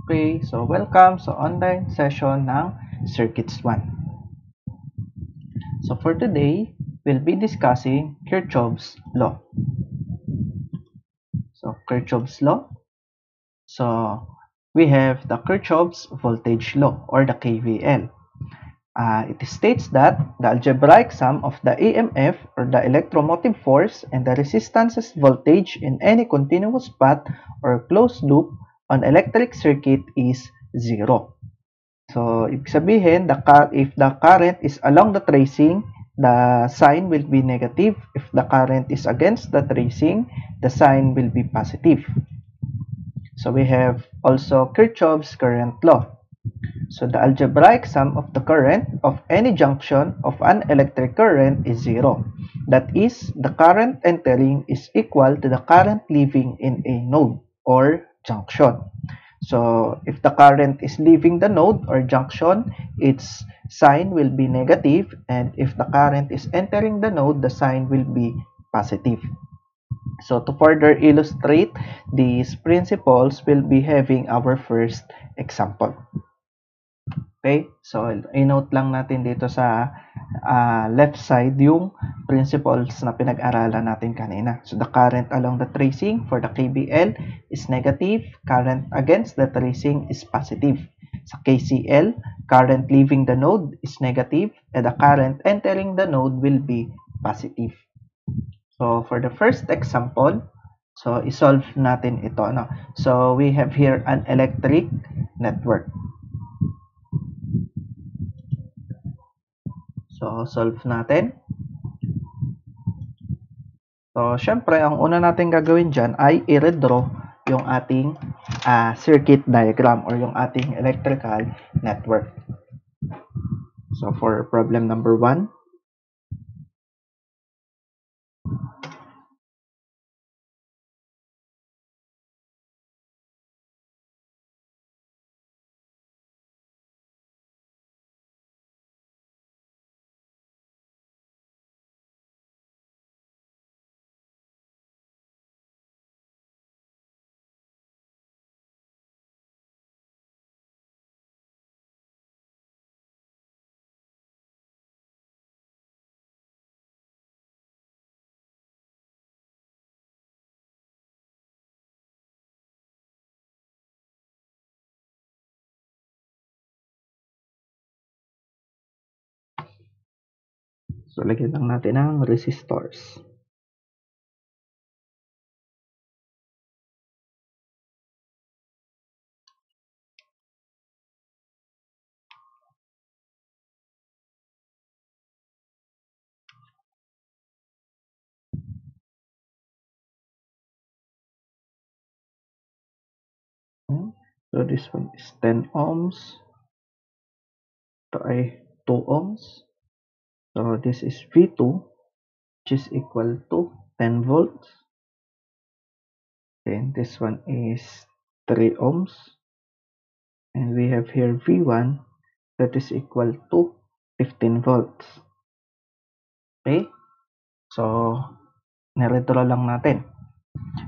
Okay, so welcome sa online session ng Circuits 1. So for today, we'll be discussing Kirchhoff's law. So Kirchhoff's law. So we have the Kirchhoff's voltage law or the KVL. It states that the algebraic sum of the EMF or the electromotive force and the resistance's voltage in any continuous path or closed loop on electric circuit is 0. So, ibig sabihin, if the current is along the tracing, the sign will be negative. If the current is against the tracing, the sign will be positive. So, we have also Kirchhoff's current law. So, the algebraic sum of the current of any junction of an electric current is 0. That is, the current entering is equal to the current leaving in a node or junction. So, if the current is leaving the node or junction, its sign will be negative, and if the current is entering the node, the sign will be positive. So, to further illustrate these principles, we'll be having our first example. Okay, so i-note lang natin dito sa left side yung principles na pinag-aralan natin kanina. So, the current along the tracing for the KVL is negative, current against the tracing is positive. Sa KCL, current leaving the node is negative, and the current entering the node will be positive. So, for the first example, so isolve natin ito. No? So, we have here an electric network. So, solve natin. So, syempre, ang una natin gagawin dyan ay i-redraw yung ating circuit diagram or yung ating electrical network. So, for problem number 1, so lagyan lang natin ang resistors. So, this one is 10 ohms. Ito ay 2 ohms. So, this is V2, which is equal to 10 volts. Then, this one is 3 ohms. And we have here V1, that is equal to 15 volts. Okay? So, niredraw lang natin.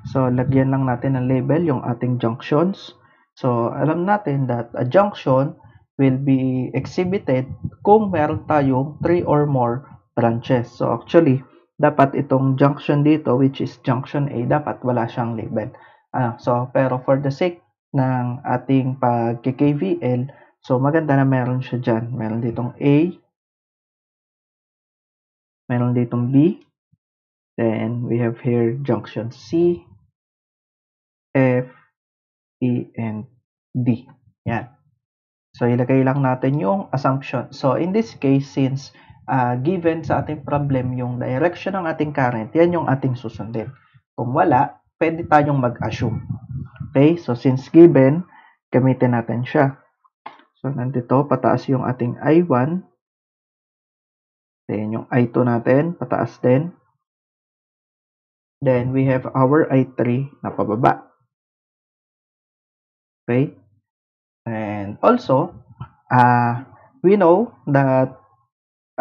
So, lagyan lang natin ng label yung ating junctions. So, alam natin that a junction will be exhibited kung meron tayong 3 or more branches. So, actually, dapat itong junction dito, which is junction A, dapat wala siyang label. So, pero for the sake ng ating pag-KVL, so maganda na meron siya dyan. Meron ditong A, meron ditong B, then we have here junction C, F, E, and D. Yan. So, ilagay lang natin yung assumption. So, in this case, since given sa ating problem yung direction ng ating current, yan yung ating susundin. Kung wala, pwede tayong mag-assume. Okay? So, since given, gamitin natin siya. So, nandito, pataas yung ating I1. Then, yung I2 natin, pataas din. Then, we have our I3 na pababa. Okay? And also, we know that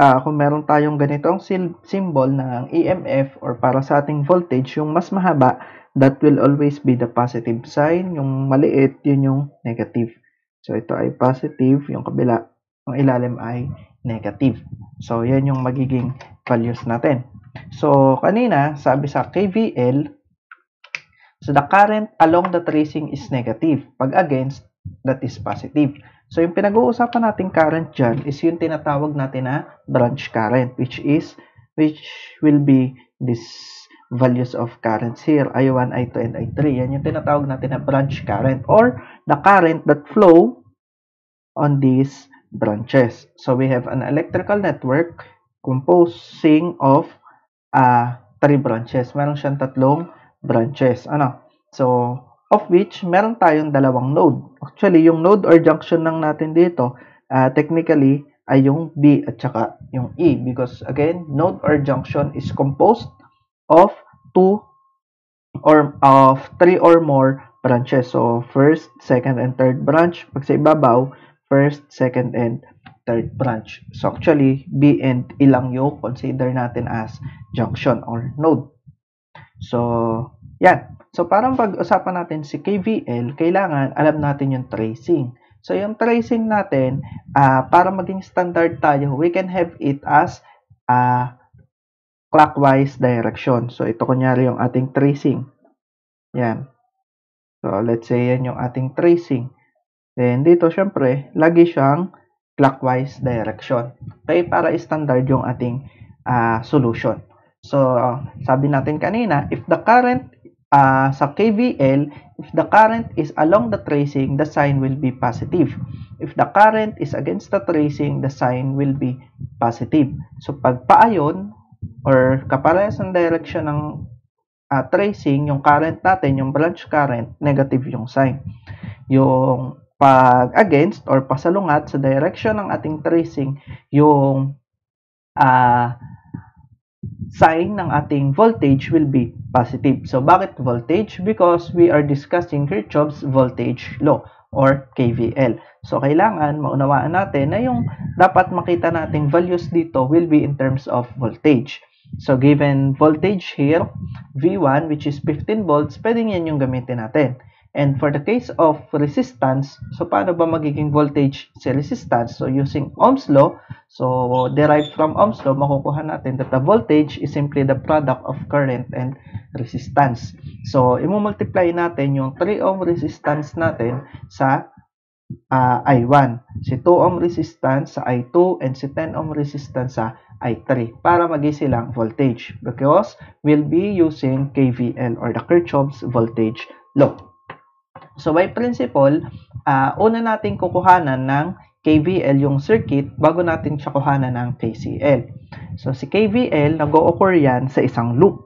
kung meron tayong ganitong symbol ng EMF or para sa ating voltage, yung mas mahaba, that will always be the positive sign. Yung maliit, yun yung negative. So, ito ay positive, yung kabila, yung ilalim ay negative. So, yan yung magiging values natin. So, kanina, sabi sa KVL, so the current along the tracing is negative. Pag against, that is positive. So, yung pinag-uusapan nating current dyan is yung tinatawag natin na branch current, which will be this values of currents here, I1, I2, and I3. Yan yung tinatawag natin na branch current or the current that flow on these branches. So, we have an electrical network composing of 3 branches. Meron siyang 3 branches. So, of which, meron tayong 2 node. Actually, yung node or junction lang natin dito, technically, ay yung B at saka yung E. Because, again, node or junction is composed of 3 or more branches. So, first, second, and third branch. Pag sa ibabaw, first, second, and third branch. So, actually, B and E lang yung consider natin as junction or node. So, yan. So, parang pag-usapan natin si KVL, kailangan alam natin yung tracing. So, yung tracing natin, para maging standard tayo, we can have it as clockwise direction. So, ito kunyari yung ating tracing. Yan. So, let's say yan yung ating tracing. Then, dito, syempre, lagi siyang clockwise direction. Okay? Para standard yung ating solution. So, sabi natin kanina, if the current sa KVL, if the current is along the tracing, the sign will be positive. If the current is against the tracing, the sign will be positive. So, pag paayon or kaparehas ng direction ng tracing, yung current natin, yung branch current, negative yung sign. Yung pag against or pasalungat sa direction ng ating tracing, yung sign ng ating voltage will be positive. So, bakit voltage? Because we are discussing Kirchhoff's voltage law or KVL. So, kailangan maunawaan natin na yung dapat makita nating values dito will be in terms of voltage. So, given voltage here, V1, which is 15 volts, pwedeng yan yung gamitin natin. And for the case of resistance, so paano ba magiging voltage sa resistance? So, using Ohm's law, so derived from Ohm's law, makukuha natin that the voltage is simply the product of current and resistance. So, imumultiply natin yung 3 ohm resistance natin sa I1, si 2 ohm resistance sa I2, and si 10 ohm resistance sa I3 para mag-isilang voltage because we'll be using KVL or the Kirchhoff's voltage law. So, by principle, una natin kukuhanan ng KVL yung circuit bago natin siya kuhanan ng KCL. So, si KVL, nag-o-occur yan sa isang loop.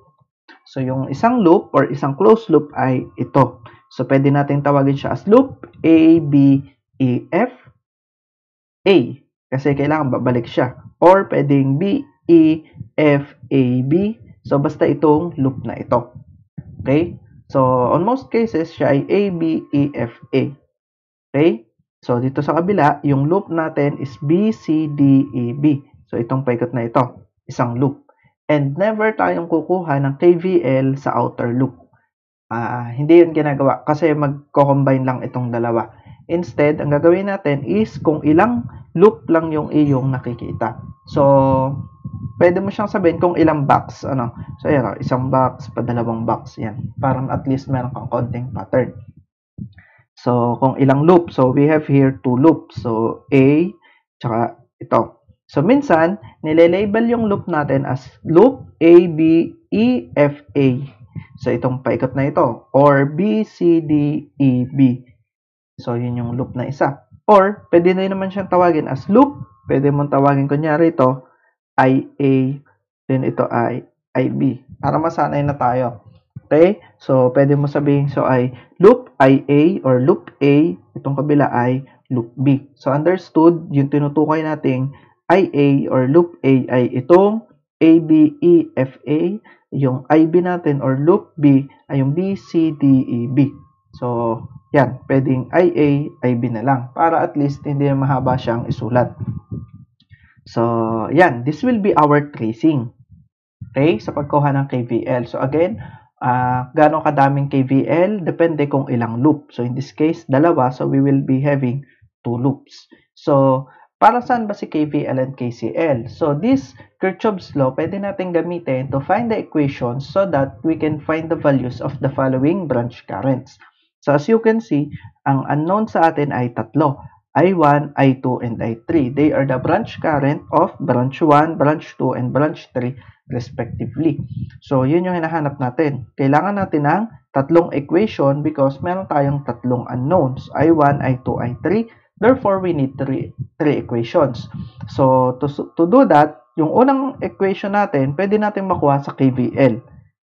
So, yung isang loop or isang closed loop ay ito. So, pwede natin tawagin siya as loop A, B, E, F, A. Kasi kailangan babalik siya. Or pwedeng B, E, F, A, B. So, basta itong loop na ito. Okay? So, on most cases, siya ay A, B, E, F, A. Okay? So, dito sa kabila, yung loop natin is B, C, D, E, B. So, itong paikot na ito. Isang loop. And never tayong kukuha ng KVL sa outer loop. Hindi yun ginagawa kasi magko-combine lang itong dalawa. Instead, ang gagawin natin is kung ilang loop lang yung iyong nakikita. So, pwede mo siyang sabihin kung ilang box. So, ayan, isang box, padalawang box. Yan. Parang at least meron kang konting pattern. So, kung ilang loop. So, we have here 2 loops. So, A, tsaka ito. So, minsan, nile-label yung loop natin as loop A, B, E, F, A. So, itong paikot na ito. Or B, C, D, E, B. So, yun yung loop na isa. Or, pwede na naman siyang tawagin as loop. Pwede mong tawagin, kunyari ito, IA, then ito ay IB. Para masanay na tayo. Okay? So, pwede mo sabihin, so ay loop IA or loop A, itong kabila ay loop B. So, understood, yung tinutukoy nating IA or loop A ay itong ABEFA, yung IB natin or loop B ay yung BCDEB. So, yan, pwedeng IA, IB na lang para at least hindi mahaba siyang isulat. So, yan. This will be our tracing. Okay? Sa pagkuha ng KVL. So, again, gano'ng kadaming KVL? Depende kung ilang loop. So, in this case, dalawa. So, we will be having 2 loops. So, para saan ba si KVL and KCL? So, this Kirchhoff's law, pwede natin gamitin to find the equations so that we can find the values of the following branch currents. So, as you can see, ang unknown sa atin ay tatlo. I1, I2, and I3. They are the branch current of branch 1, branch 2, and branch 3 respectively. So, yun yung hinahanap natin. Kailangan natin ng tatlong equation because meron tayong tatlong unknowns. I1, I2, I3. Therefore, we need three equations. So, to do that, yung unang equation natin, pwede natin makuha sa KVL.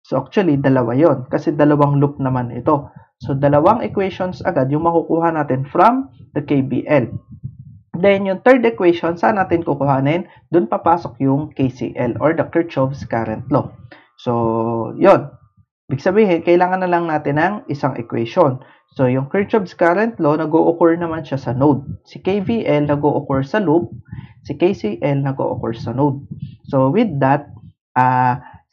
So, actually, dalawa yon kasi dalawang loop naman ito. So, dalawang equations agad yung makukuha natin from the KVL. Then, yung third equation, saan natin kukuhanin? Doon papasok yung KCL or the Kirchhoff's current law. So, yon. Ibig sabihin, kailangan na lang natin ng isang equation. So, yung Kirchhoff's current law, nag-o-occur naman siya sa node. Si KVL, nag-o-occur sa loop. Si KCL, nag-o-occur sa node. So, with that,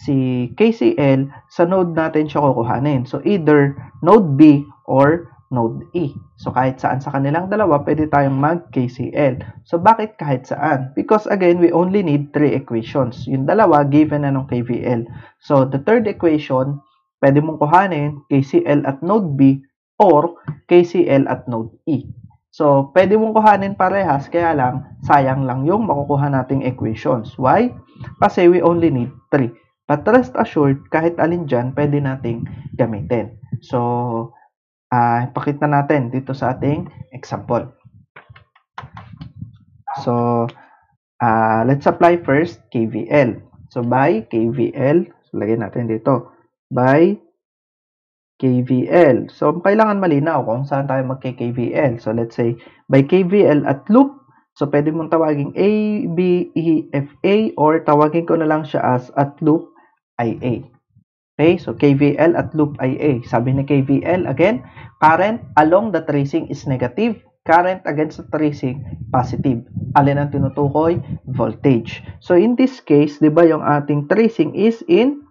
si KCL, sa node natin siya kukuhanin. So, either node B or node E. So, kahit saan sa kanilang dalawa, pwede tayong mag-KCL. So, bakit kahit saan? Because, again, we only need 3 equations. Yung dalawa, given na ng KVL. So, the third equation, pwede mong kuhanin KCL at node B or KCL at node E. So, pwede mong kuhanin parehas, kaya lang, sayang lang yung makukuha nating equations. Why? Kasi we only need 3. But rest assured, kahit alin dyan, pwede nating gamitin. So, pakita natin dito sa ating example. So, let's apply first KVL. So, by KVL, so, lagyan natin dito, by KVL. So, kailangan malinaw kung saan tayo magka-KVL. So, let's say, by KVL at loop, so, pwede mong tawagin A, B, E, F, A, or tawagin ko na lang siya as at loop IA. Okay, so KVL at loop IA. Sabi ni KVL, again, current along the tracing is negative. Current against the tracing, positive. Alin ang tinutukoy? Voltage. So, in this case, di ba yung ating tracing is in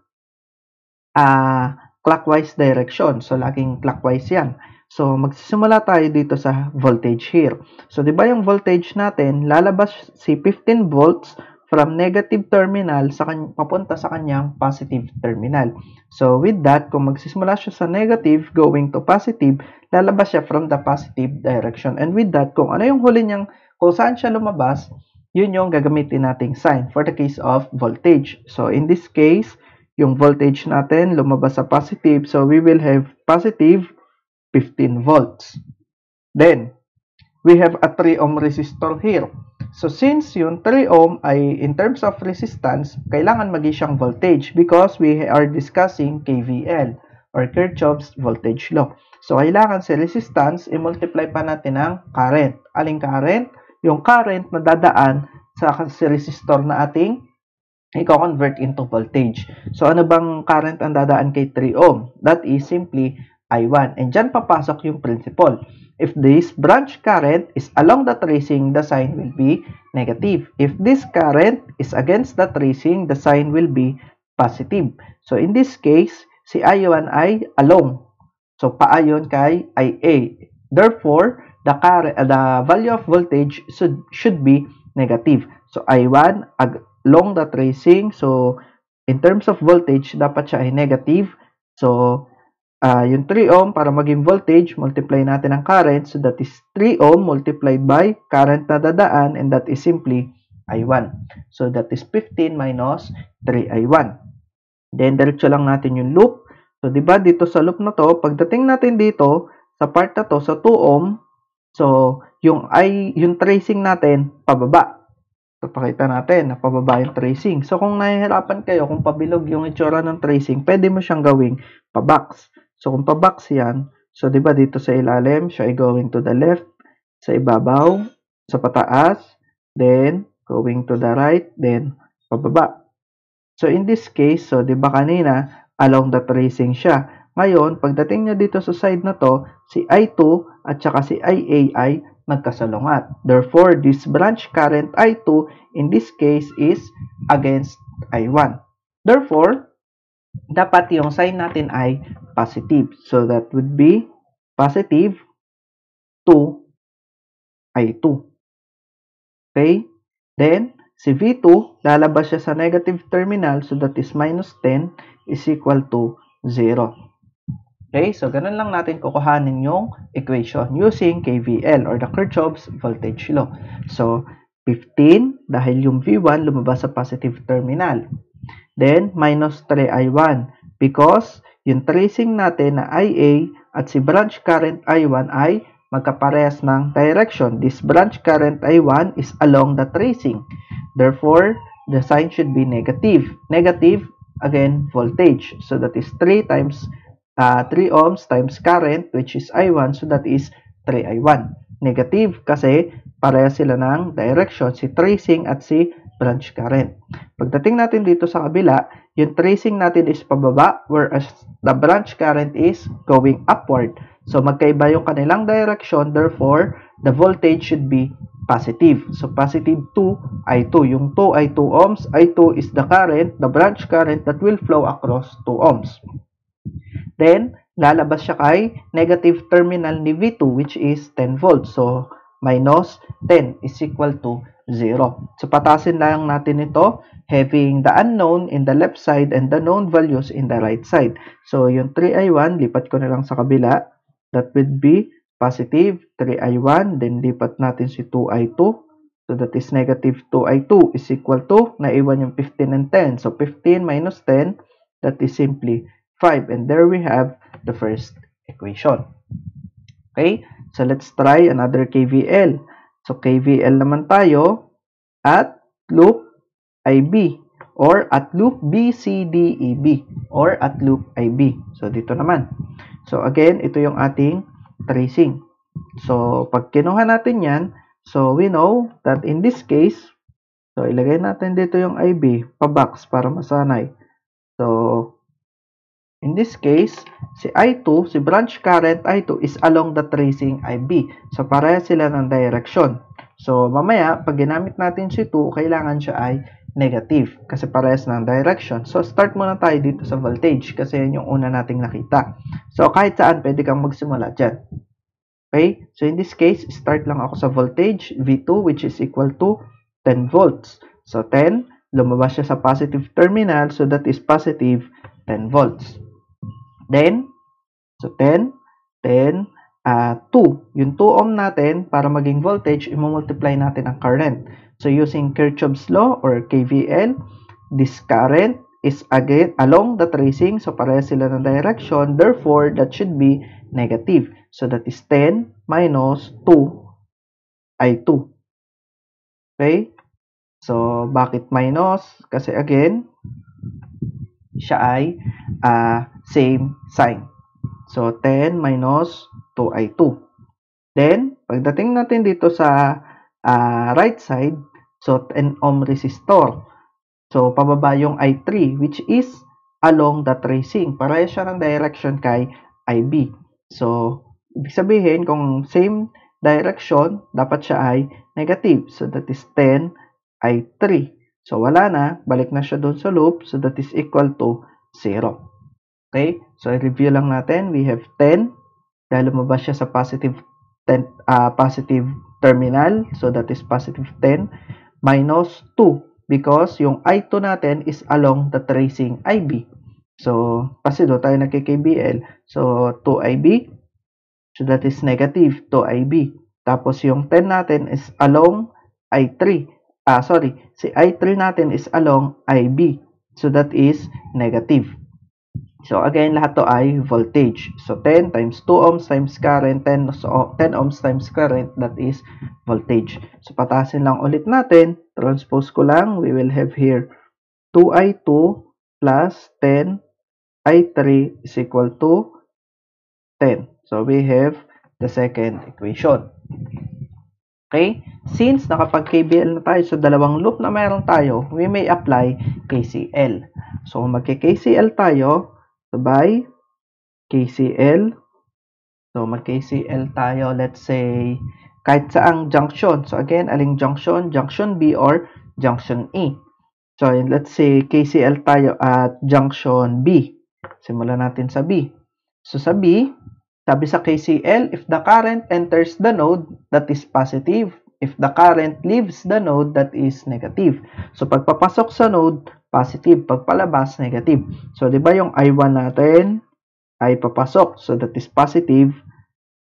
clockwise direction. So, laging clockwise yan. So, magsisimula tayo dito sa voltage here. So, di ba yung voltage natin, lalabas si 15 volts from negative terminal papunta sa kanyang positive terminal. So, with that, kung magsisimula siya sa negative going to positive, lalabas siya from the positive direction. And with that, kung ano yung huli niyang, kung saan siya lumabas, yun yung gagamitin nating sign for the case of voltage. So, in this case, yung voltage natin lumabas sa positive. So, we will have positive 15 volts. Then, we have a 3 ohm resistor here. So, since yung 3 ohm ay in terms of resistance, kailangan maging siyang voltage because we are discussing KVL or Kirchhoff's voltage law. So, kailangan sa resistance, i-multiply pa natin ng current. Aling current? Yung current na dadaan sa resistor na ating i-convert into voltage. So, ano bang current ang dadaan kay 3 ohm? That is simply I1. And dyan papasok yung principle. If this branch current is along the tracing, the sign will be negative. If this current is against the tracing, the sign will be positive. So, in this case, si I1 ay along. So, paayon kay IA. Therefore, the value of voltage should be negative. So, I1 along the tracing. So, in terms of voltage, dapat siya ay negative. So, yung 3 ohm, para maging voltage, multiply natin ang current. So, that is 3 ohm multiplied by current na dadaan, and that is simply I1. So, that is 15 minus 3I1. Then, diretso lang natin yung loop. So, diba, dito sa loop na to, pagdating natin dito, sa part na to, sa 2 ohm, so, yung tracing natin, pababa. So, pakita natin na pababa yung tracing. So, kung nahihirapan kayo, kung pabilog yung itsura ng tracing, pwede mo siyang gawing pabox. So, kung pabox yan, so, diba dito sa ilalim, siya ay going to the left, sa ibabaw, sa pataas, then, going to the right, then, pababa. So, in this case, so, diba kanina, along the tracing siya. Ngayon, pagdating nyo dito sa side na to, si I2 at saka si IA ay magkasalungat. Therefore, this branch current I2 in this case is against I1. Therefore, dapat yung sign natin ay positive. So, that would be positive 2 I2. Okay? Then, si V2, lalabas siya sa negative terminal. So, that is minus 10 is equal to 0. Okay? So, ganun lang natin kukuhanin yung equation using KVL or the Kirchhoff's voltage law. So, 15, dahil yung V1 lumabas sa positive terminal. Then, minus 3I1 because yung tracing natin na IA at si branch current I1 ay magkaparehas ng direction. This branch current I1 is along the tracing. Therefore, the sign should be negative. Negative, again, voltage. So, that is 3 ohms times current, which is I1. So, that is 3I1. Negative kasi parehas sila ng direction, si tracing at si branch current. Pagdating natin dito sa kabila, yung tracing natin is pababa, whereas the branch current is going upward. So, magkaiba yung kanilang direction, therefore, the voltage should be positive. So, positive 2 I2. Yung 2 ay 2 ohms. I2 is the current, the branch current that will flow across 2 ohms. Then, lalabas siya kay negative terminal ni V2, which is 10 volts. So, minus 10 is equal to 0. So, patasin lang natin ito, having the unknown in the left side and the known values in the right side. So, yung 3I1, lipat ko na lang sa kabila. That would be positive 3I1. Then, lipat natin si 2I2. So, that is negative 2I2 is equal to, naiwan yung 15 and 10. So, 15 minus 10, that is simply 5. And there we have the first equation. Okay? So, let's try another KVL. So, KVL naman tayo at loop IB or at loop BCDEB or at loop IB. So, dito naman. So, again, ito yung ating tracing. So, pag kinuha natin yan, so, we know that in this case, so, ilagay natin dito yung IB, pa-box para masanay. So, in this case, si I2, si branch current I2 is along the tracing IB. So, pareha sila ng direction. So, mamaya, pag ginamit natin si 2, kailangan siya ay negative kasi parehas ng direction. So, start muna tayo dito sa voltage kasi yun yung una nating nakita. So, kahit saan, pwede kang magsimula dyan. Okay? So, in this case, start lang ako sa voltage, V2, which is equal to 10 volts. So, 10, lumabas siya sa positive terminal, so that is positive 10 volts. Then, so 10, 2. Yung 2 ohm natin, para maging voltage, i-multiply natin ang current. So, using Kirchhoff's law or KVL, this current is again along the tracing. So, pareha sila ng direction. Therefore, that should be negative. So, that is 10 minus 2 I2. Okay? So, bakit minus? Kasi again, siya ay same sign. So, 10 minus 2I2. Then, pagdating natin dito sa right side, so 10 ohm resistor. So, pababa yung I3, which is along the tracing. Pareha siya ng direction kay IB. So, ibig sabihin, kung same direction, dapat siya ay negative. So, that is 10 I3. So, wala na. Balik na siya doon sa loop. So, that is equal to 0. Okay? So, i-review lang natin. We have 10. Dahil lumabas siya sa positive terminal. So, that is positive 10. Minus 2. Because yung I2 natin is along the tracing IB. So, kasi doon tayo nagki-KVL. So, 2IB. So, that is negative 2IB. Tapos, yung 10 natin is along I3. Si I3 natin is along IB. So, that is negative. So, again, lahat to ay voltage. So, 10 times 2 ohms times current, 10 ohms times current, that is voltage. So, patasin lang ulit natin. Transpose ko lang. We will have here 2I2 plus 10 I3 is equal to 10. So, we have the second equation. Okay? Since nakapag-KVL na tayo sa dalawang loop na meron tayo, we may apply KCL. So, magki-KCL tayo. So, by KCL. So, mag-KCL tayo. Let's say, kahit saang junction. So again, aling junction? Junction B or junction E. So let's say KCL tayo at junction B. Simulan natin sa B. So sa B, sabi sa KCL, if the current enters the node, that is positive. If the current leaves the node, that is negative. So pagpapasok sa node, positive. Pagpalabas, negative. So di ba yung I1 natin ay papasok. So that is positive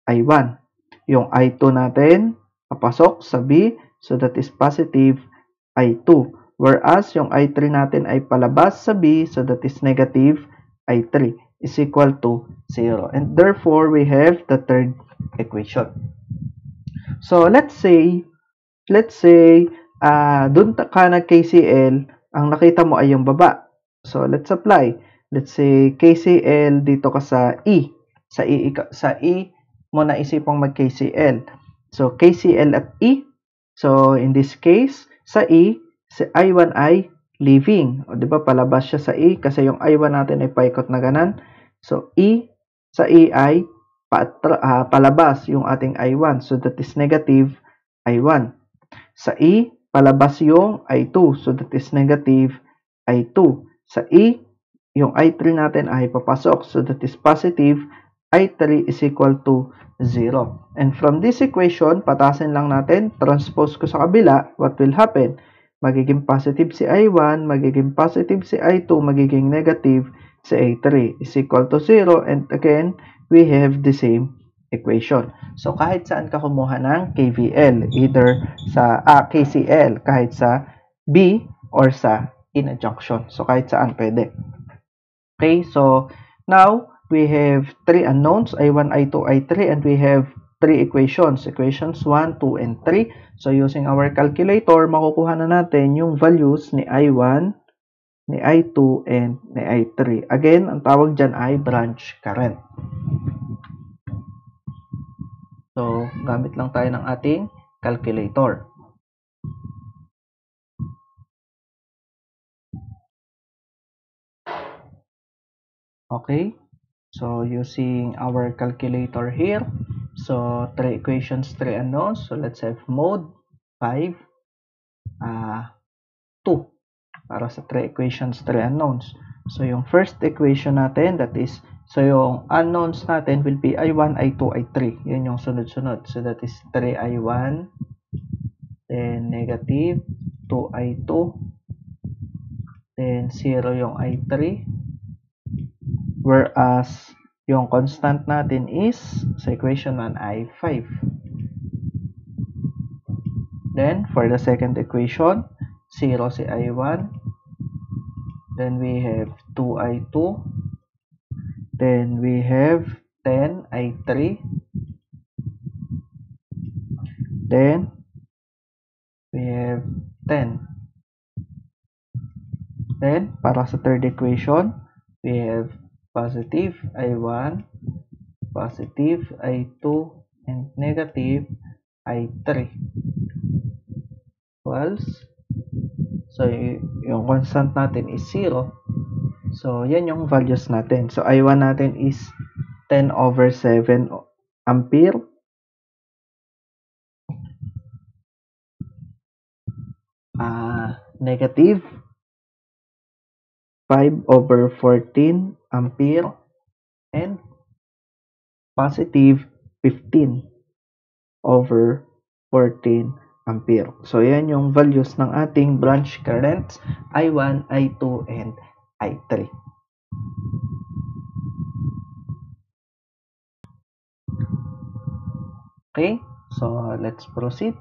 I1. Yung I2 natin, papasok sa B. So that is positive I2. Whereas, yung I3 natin ay palabas sa B. So that is negative I3 is equal to 0. And therefore, we have the third equation. So, let's say, dun ka nag-KCL, ang nakita mo ay yung baba. So, let's apply. Let's say, KCL dito ka sa E. Sa E mo na isipang mag-KCL. So, KCL at E. So, in this case, sa E, si I1 ay leaving. O, di ba, palabas siya sa E kasi yung I1 natin ay paikot na ganan. So, sa E ay palabas yung ating I1. So, that is negative I1. Sa E, palabas yung I2. So, that is negative I2. Sa E, yung I3 natin ay papasok. So, that is positive I3 is equal to 0. And from this equation, patasin lang natin, transpose ko sa kabila, what will happen? Magiging positive si I1, magiging positive si I2, magiging negative si I3 is equal to 0. And again, we have the same equation. So, kahit saan ka kumuha ng KVL, either sa KCL, kahit sa B or sa in a junction. So, kahit saan pwede. Okay, so now we have three unknowns, I1, I2, I3, and we have three equations. Equations 1, 2, and 3. So, using our calculator, makukuha na natin yung values ni I1, ni I2, and ni I3. Again, ang tawag dyan ay branch current. So, gamit lang tayo ng ating calculator. Okay, so using our calculator here, so 3 equations, 3 unknowns. So let's have mode 5, 2 para sa 3 equations, 3 unknowns. So yung first equation natin, that is, so yung unknowns natin will be I1, I2, I3. Yun yung sunod-sunod. So that is 3I1, then negative 2I2, then 0 yung I3. Whereas, yung constant natin is, sa equation 1 ay 5. Then, for the second equation, 0 si I1. Then, we have 2I2. Then, we have 10 I3. Then, we have 10. Then, para sa third equation, we have positive I1, positive I2, and negative I3 equals, so yung constant natin is 0. So, yan yung values natin. So, I1 natin is 10 over 7 ampere. Negative 5 over 14 ampere, and positive 15 over 14 ampere. So, yan yung values ng ating branch currents, I1, I2, and I3. Okay, so let's proceed.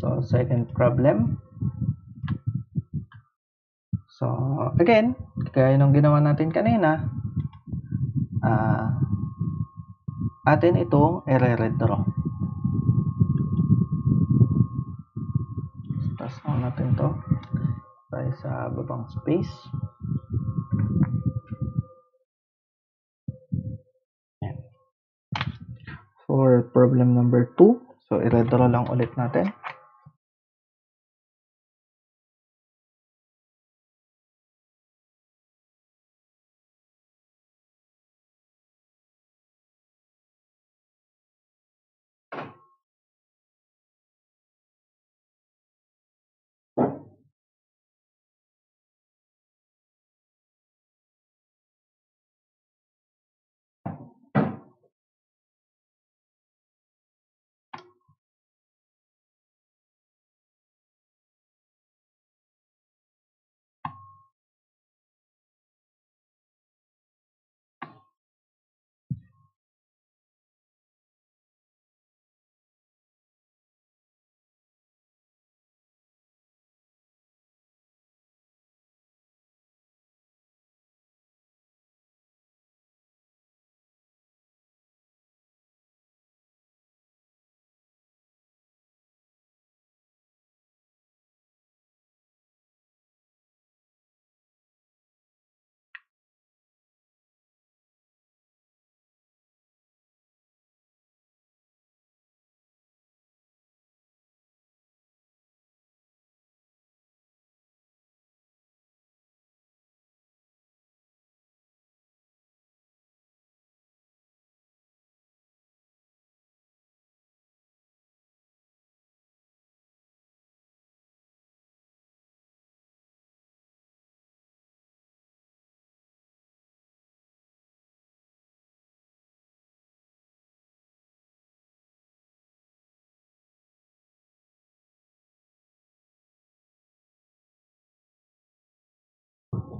So, second problem. So, again, kaya nung ginawa natin kanina, atin itong i-redraw. Tapos natin to tayo sa babang space. For problem number 2, so i-redraw lang ulit natin.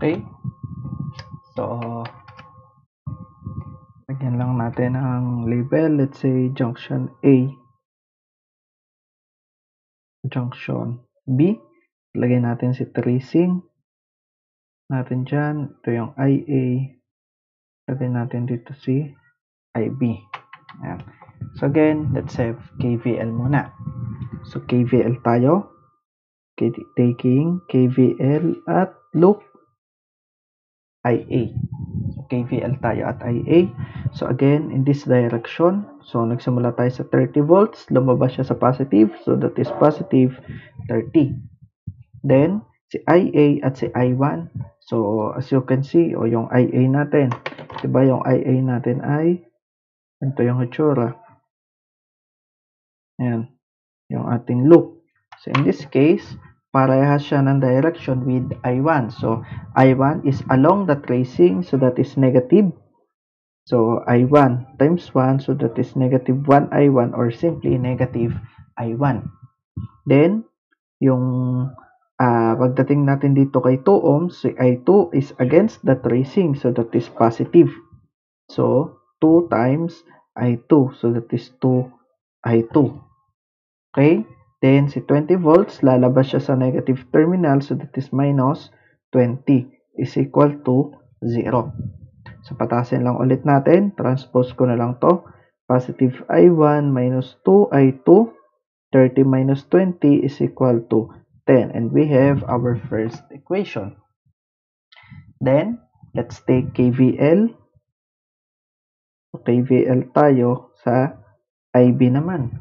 Okay? So, lagyan lang natin ang label. Let's say, junction A. Junction B. Lagyan natin si tracing natin dyan. Ito yung IA. Lagyan natin dito si IB. Ayan. So, again, let's have KVL muna. So, KVL tayo. Taking KVL at loop IA. So, KVL tayo at IA. So, again, in this direction, so, nagsimula tayo sa 30 volts. Lumabas siya sa positive. So, that is positive 30. Then, si IA at si I1. So, as you can see, o yung IA natin. Diba yung IA natin ay, ito yung itsura. Ayan. Yung ating loop. So, in this case, parehas siya ng direction with I1. So, I1 is along the tracing. So, that is negative. So, I1 times 1. So, that is negative 1 I1 or simply negative I1. Then, yung pagdating natin dito kay 2 ohms, si I2 is against the tracing. So, that is positive. So, 2 times I2. So, that is 2 I2. Okay? Then, si 20 volts, lalabas siya sa negative terminal. So, that is minus 20 is equal to 0. So, patasin lang ulit natin. Transpose ko na lang to. Positive I1 minus 2 I2. 30 minus 20 is equal to 10. And we have our first equation. Then, let's take KVL. So, KVL tayo sa IB naman.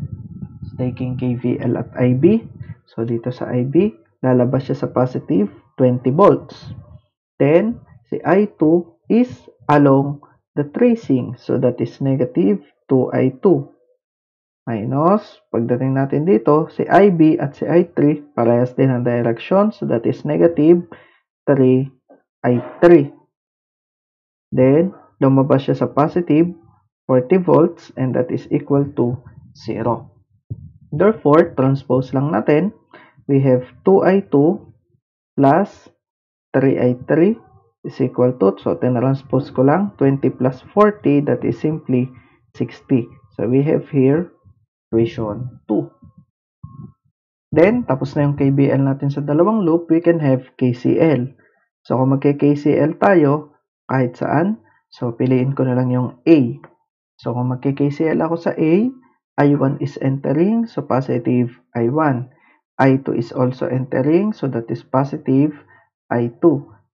Taking KVL at IB. So, dito sa IB, lalabas siya sa positive 20 volts. Then, si I2 is along the tracing. So, that is negative 2I2. Minus, pagdating natin dito, si IB at si I3, parehas din ang direction. So, that is negative 3I3. Then, lumabas siya sa positive 40 volts and that is equal to 0. Therefore, transpose lang natin. We have 2I2 plus 3I3 is equal to, so tinranspose ko lang, 20 plus 40, that is simply 60. So, we have here equation 2. Then, tapos na yung KVL natin sa dalawang loop, we can have KCL. So, kung magka-KCL tayo, kahit saan, so, piliin ko na lang yung A. So, kung magka-KCL ako sa A, I1 is entering, so positive I1. I2 is also entering, so that is positive I2.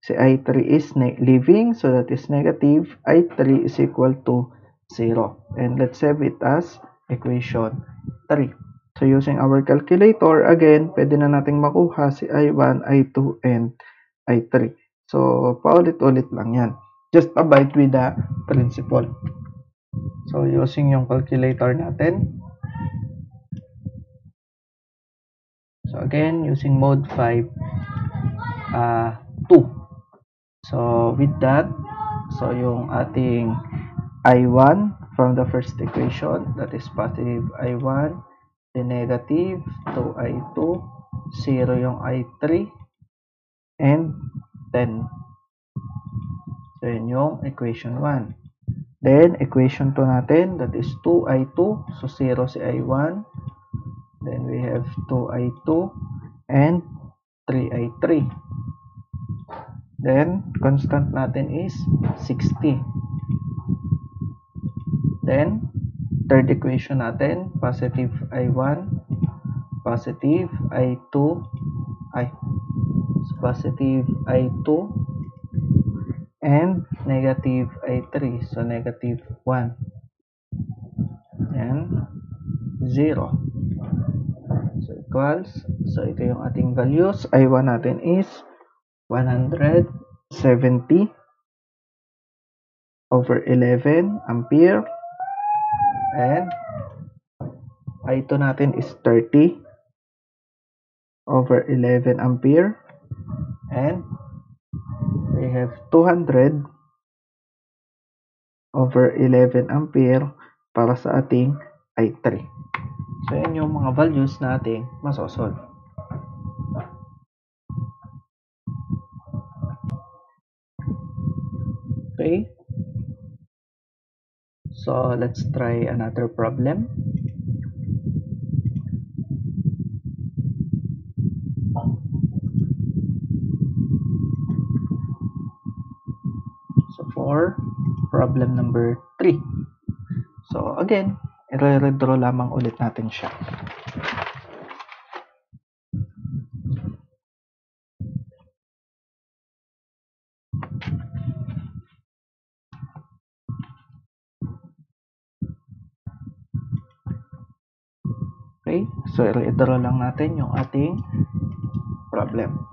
Si I3 is leaving, so that is negative. I3 is equal to 0. And let's have it as equation 3. So using our calculator, again, pwede na nating makuha si I1, I2, and I3. So paulit-ulit lang yan. Just abide with the principle. So, using yung calculator natin. So, again, using mode 5, 2. So, with that, so yung ating I1 from the first equation, that is positive I1, then negative 2I2, 0 yung I3, and 10. So, yun yung equation 1. Then, equation 2 natin, that is 2I2. So, 0 si I1. Then, we have 2I2 and 3I3. Then, constant natin is 60. Then, third equation natin, positive I1, positive I2, positive I2, and negative I3. So, negative 1. And 0. So, equals. So, ito yung ating values. I1 natin is 170 over 11 ampere. And I2 natin is 30 over 11 ampere. And we have 200 over 11 ampere para sa ating I3. So, yan yung mga values natin masosolve. Okay, so let's try another problem. So for problem number 3. So again, i-redraw lamang ulit natin siya. Okay, so i-redraw lang natin yung ating problem.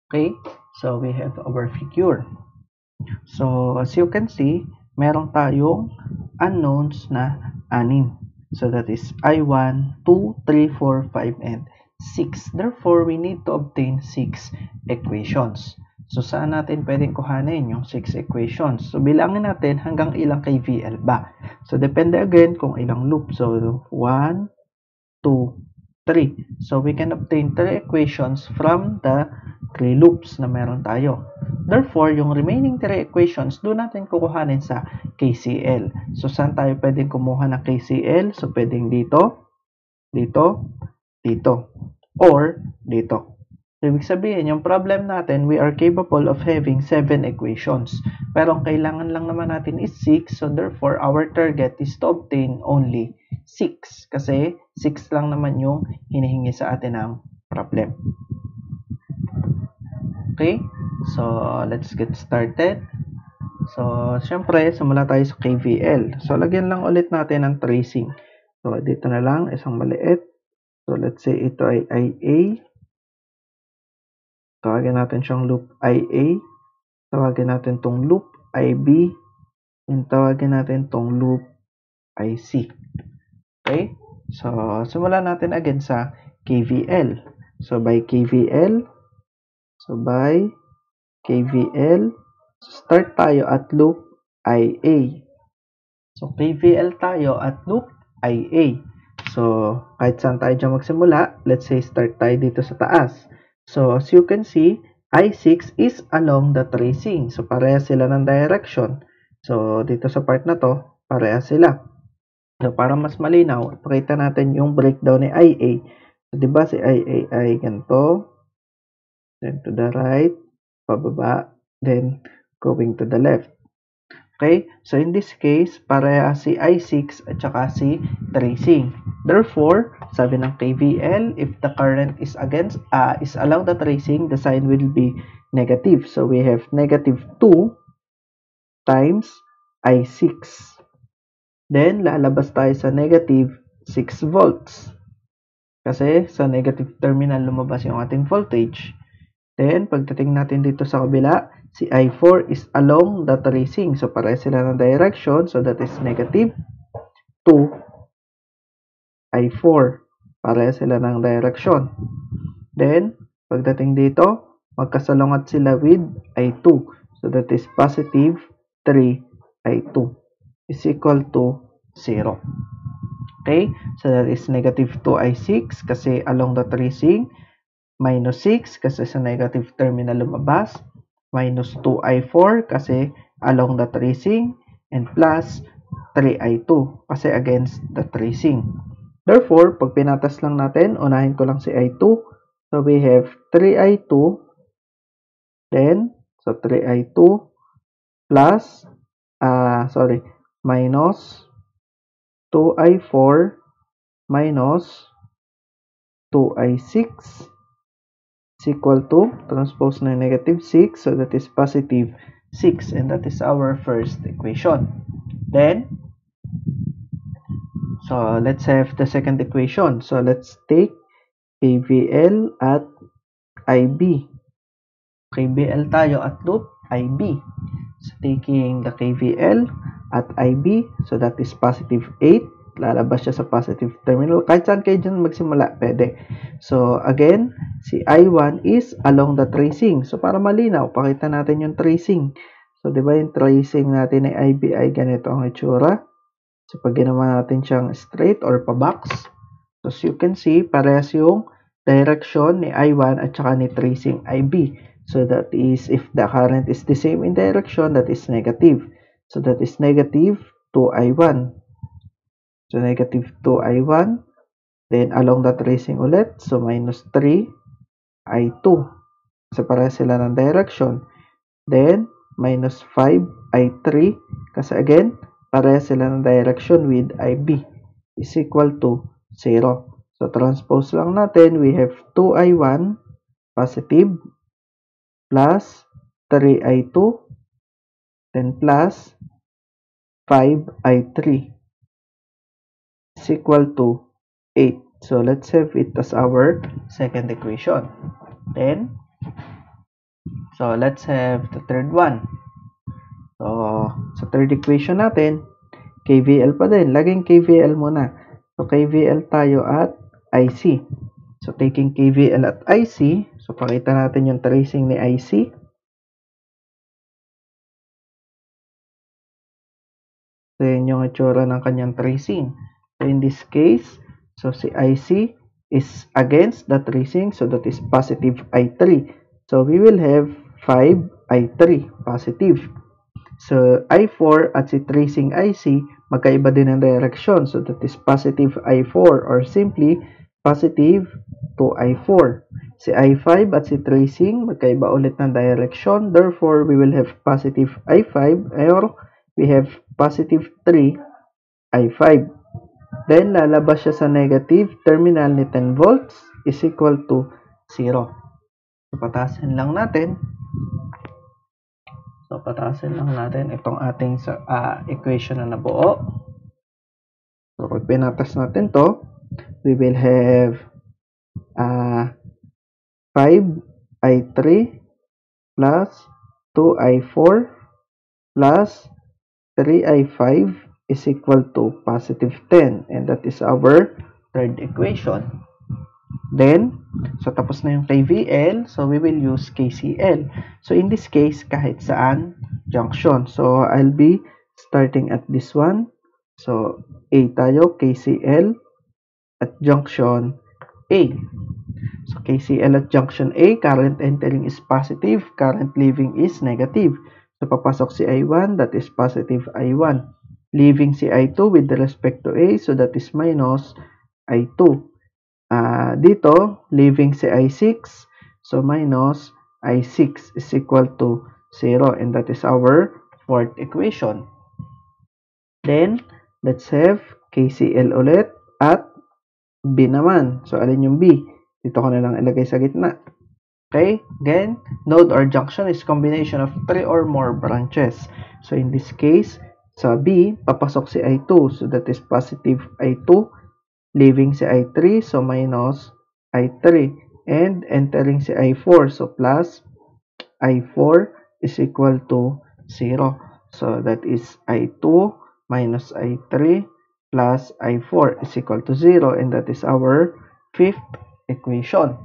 Okay, so we have our figure. So as you can see, meron tayong unknowns na 6. So that is I1, 2, 3, 4, 5, and 6. Therefore, we need to obtain 6 equations. So, saan natin pwedeng kuhanin yung 6 equations? So, bilangin natin hanggang ilang KVL ba. So, depende again kung ilang loop. So, 1, 2, 3. So, we can obtain 3 equations from the 3 loops na meron tayo. Therefore, yung remaining 3 equations, doon natin kukuhanin sa KCL. So, saan tayo pwedeng kumuha ng KCL? So, pwedeng dito, dito, dito, or dito. So, ibig sabihin, yung problem natin, we are capable of having 7 equations. Pero ang kailangan lang naman natin is 6. So, therefore, our target is to obtain only 6. Kasi 6 lang naman yung hinihingi sa atin ng problem. Okay? So, let's get started. So, syempre, simula tayo sa KVL. So, lagyan lang ulit natin ng tracing. So, dito na lang, isang maliit. So, let's say ito ay IA. Tawagin natin siyang loop IA. Tawagin natin tong loop IB. And tawagin natin tong loop IC. Okay? So, simulan natin again sa KVL. So, by KVL. Start tayo at loop IA. So, KVL tayo at loop IA. So, kahit saan tayo dyan magsimula, let's say start tayo dito sa taas. So, as you can see, I6 is along the tracing. So, parehas sila ng direction. So, dito sa part na to, parehas sila. So, para mas malinaw, ipakita natin yung breakdown ni IA. So, diba si IA ay ganito, then to the right, pababa, then going to the left. Okay? So, in this case, parehas si I6 at saka si tracing. Therefore, sabi ng KVL, if the current is along the tracing, the sign will be negative. So, we have negative 2 times I6. Then, lalabas tayo sa negative 6 volts. Kasi, sa negative terminal lumabas yung ating voltage. Then, pagdating natin dito sa kabila, si I4 is along the tracing. So, pareha sila ng direction. So, that is negative 2 I4. Pareha sila ng direction. Then, pagdating dito, magkasalungat sila with I2. So, that is positive 3 I2 is equal to 0. Okay? So, that is negative 2 I6 kasi along the tracing. Minus 6 kasi sa negative terminal lumabas. Minus 2I4 kasi along the tracing. And plus 3I2 kasi against the tracing. Therefore, pag pinatas lang natin, unahin ko lang si I2. So, we have 3I2. Then, so 3I2 plus, minus 2I4 minus 2I6 is equal to, transpose na negative 6, so that is positive 6, and that is our first equation. Then, so let's have the second equation. So let's take KVL at IB. KVL tayo at loop IB. So taking the KVL at IB, so that is positive 8. Lalabas siya sa positive terminal. Kahit saan kayo dyan magsimula, pwede. So, again, si I1 is along the tracing. So, para malinaw, pakita natin yung tracing. So, di ba yung tracing natin ay IB ay ganito ang itsura. So, pag ginawa natin siyang straight or pa-box, so as you can see, parehas yung direction ni I1 at saka ni tracing IB. So, that is, if the current is the same in direction, that is negative. So, that is negative 2I1. So, negative 2I1. Then, along the tracing ulit. So, minus 3I2. Kasi parehas sila ng direction. Then, minus 5I3. Kasi again, parehas sila ng direction with IB. Is equal to 0. So, transpose lang natin. We have 2I1 positive plus 3I2. Then, plus 5I3. Is equal to 8. So, let's have it as our second equation. Then, so let's have the third one. So, sa third equation natin, KVL pa din. Laging KVL muna. So, KVL tayo at IC. So, taking KVL at IC, so pakita natin yung tracing ni IC. So, yun yung itsura ng kanyang tracing. So, in this case, so si IC is against the tracing, so that is positive I3. So, we will have 5 I3 positive. So, I4 at si tracing IC, magkaiba din ang direction. So, that is positive I4 or simply positive 2I4. Si I5 at si tracing, magkaiba ulit ng direction. Therefore, we will have positive I5 or we have positive 3I5. Then, lalabas siya sa negative terminal ni 10 volts is equal to 0. So, patasin lang natin. So, patasin lang natin itong ating equation na nabuo. So, pag pinatas natin to, we will have 5I3 plus 2I4 plus 3I5 is equal to positive 10. And that is our third equation. Then, so tapos na yung KVL, so we will use KCL. So in this case, kahit saan, junction. So I'll be starting at this one. So A tayo, KCL at junction A. So KCL at junction A, current entering is positive, current leaving is negative. So papasok si I1, that is positive I1. Leaving si I2 with respect to A, so that is minus I2. Dito, leaving si I6, so minus I6 is equal to 0, and that is our fourth equation. Then, let's have KCL ulit at B naman. So, alin yung B? Dito ko na lang ilagay sa gitna. Okay? Again, node or junction is combination of 3 or more branches. So, in this case, sa B, papasok si I2. So, that is positive I2. Leaving si I3, so minus I3. And entering si I4, so plus I4 is equal to 0. So that is I2 minus I3 plus I4 is equal to 0. And that is our fifth equation.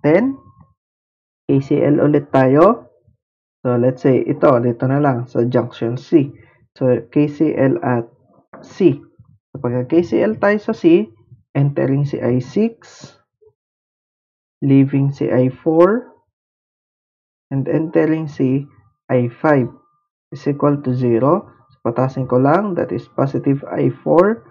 Then, KCL ulit tayo. So let's say ito, dito na lang sa junction C. So KCL at C. So, pag KCL tayo sa C, entering si I6, leaving si I4, and entering si I5 is equal to 0. So, patasin ko lang, that is positive I4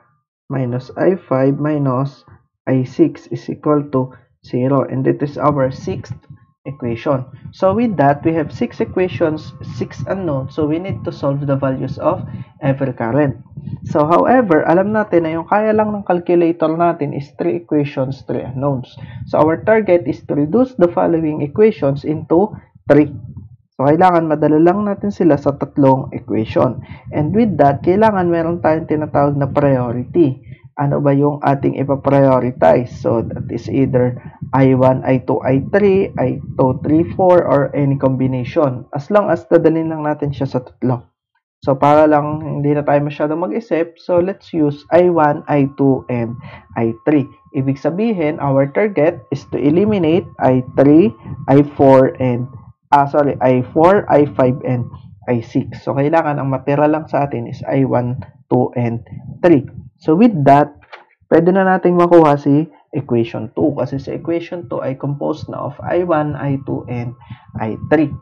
minus I5 minus I6 is equal to 0. And that is our sixth equation. So with that, we have 6 equations, 6 unknowns. So we need to solve the values of every current. So however, alam natin na yung kaya lang ng calculator natin is 3 equations, 3 unknowns. So our target is to reduce the following equations into 3. So kailangan madala lang natin sila sa 3 equation. And with that, kailangan meron tayong tinatawag na priority. Ano ba yung ating ipaprioritize? So, that is either I1, I2, I3, I2, 3, 4, or any combination. As long as dadalhin lang natin siya sa 3. So, para lang hindi na tayo masyadong mag-isip, so let's use I1, I2, and I3. Ibig sabihin, our target is to eliminate I3, I4, and I4, I5, and I6. So, kailangan ang matira lang sa atin is I1, 2, and 3. So, with that, pwede na nating makuha si equation 2. Kasi si equation 2 ay composed na of I1, I2, and I3.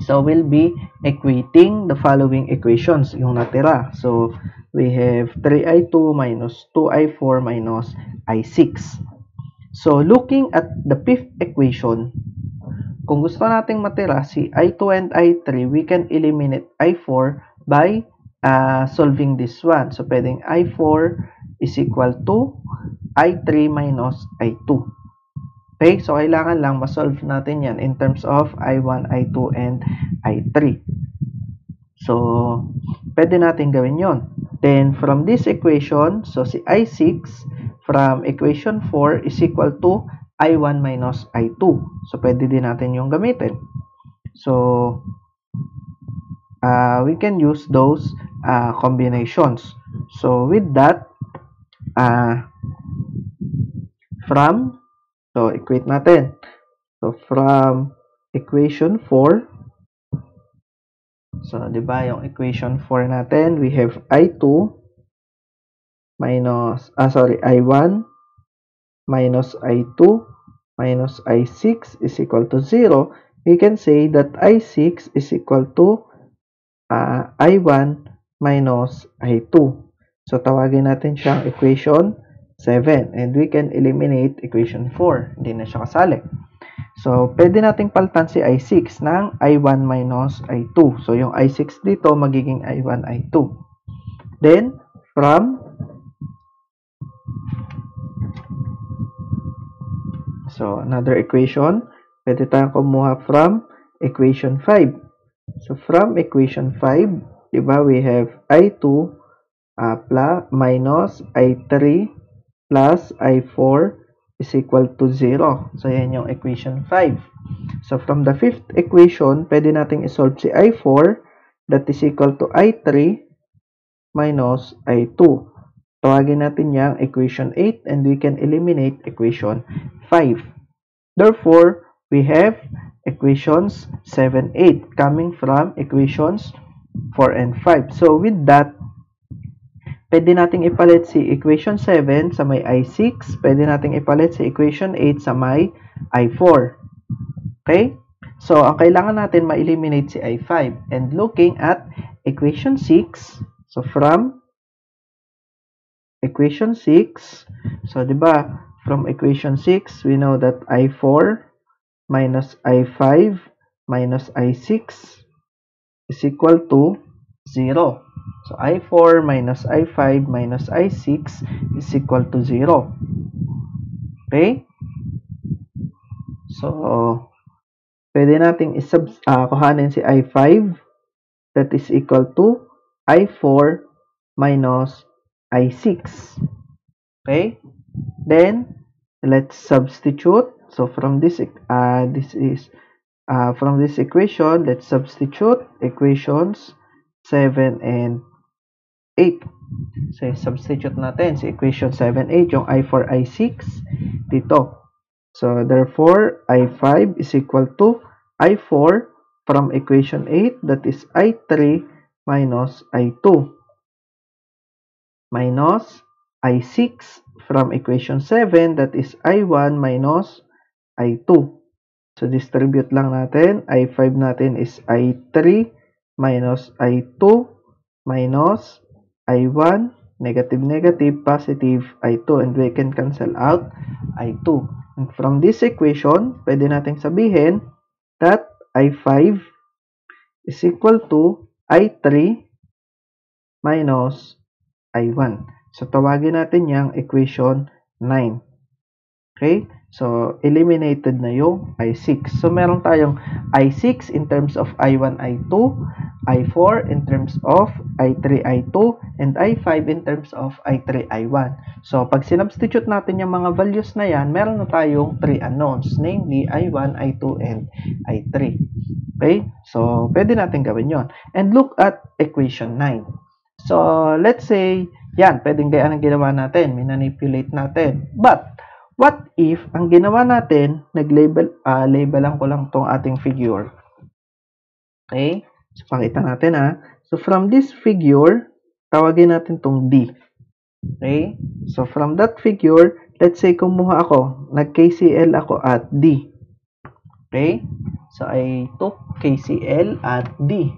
So, we'll be equating the following equations, yung natira. So, we have 3I2 minus 2I4 minus I6. So, looking at the fifth equation, kung gusto nating matira si I2 and I3, we can eliminate I4 by solving this one. So, pwedeng I4 is equal to I3 minus I2. Okay? So, kailangan lang ma-solve natin yan in terms of I1, I2, and I3. So, pwede natin gawin yon. Then, from this equation, so si I6 from equation 4 is equal to I1 minus I2. So, pwede din natin yung gamitin. So, we can use those combinations. So, with that, so, equate natin. So, from equation 4, So, di ba, yung equation 4 natin, we have I2 minus, I1 minus I2 minus I6 is equal to 0. We can say that I6 is equal to I1 minus I2. So, tawagin natin siyang equation 7. And we can eliminate equation 4. Hindi na siya kasali. So, pwede nating palitan si I6 ng I1 minus I2. So, yung I6 dito magiging I1, I2. Then, from another equation, pwede tayong kumuha from equation 5. So, from equation 5, diba, we have I2 minus I3 plus I4 is equal to 0. So, yan yung equation 5. So, from the fifth equation, pwede nating isolve si I4 that is equal to I3 minus I2. Tawagin natin yung equation 8 and we can eliminate equation 5. Therefore, we have equations 7, 8 coming from equations 4 and 5. So, with that, pwede nating ipalit si equation 7 sa may I6. Pwede nating ipalit si equation 8 sa may I4. Okay? So, ang kailangan natin ma-eliminate si I5. And looking at equation 6, so from equation 6, so diba, from equation 6, we know that I4 minus I5 minus I6 is equal to 0. So, I4 minus I5 minus I6 is equal to 0. Okay? So, pwede nating kuhanin si I5 that is equal to I4 minus I6. Okay? Then, let's substitute. So, from this equation, let's substitute equations 7 and 8. So, substitute natin si equation 7, 8, yung I4, I6 dito. So, therefore, I5 is equal to I4 from equation 8, that is I3 minus I2 minus I6 from equation 7, that is I1 minus I2. So, distribute lang natin. I5 natin is I3 minus I2 minus I1, negative, negative, positive, I2. And we can cancel out I2. And from this equation, pwede natin sabihin that I5 is equal to I3 minus I1. So, tawagin natin yung equation 9. Okay? So, eliminated na yung I6. So, meron tayong I6 in terms of I1, I2, I4 in terms of I3, I2, and I5 in terms of I3, I1. So, pag sinubstitute natin yung mga values na yan, meron na tayong 3 unknowns, namely I1, I2, and I3. Okay? So, pwede natin gawin yon. And look at equation 9. So, let's say, yan, pwedeng gayaan ang ginawa natin, minanipulate natin. But, what if, ang ginawa natin, labelan ko lang tong ating figure. Okay? So, pakita natin So, from this figure, tawagin natin tong D. Okay? So, from that figure, let's say, kumuha ako, nag-KCL ako at D. Okay? So, I took KCL at D.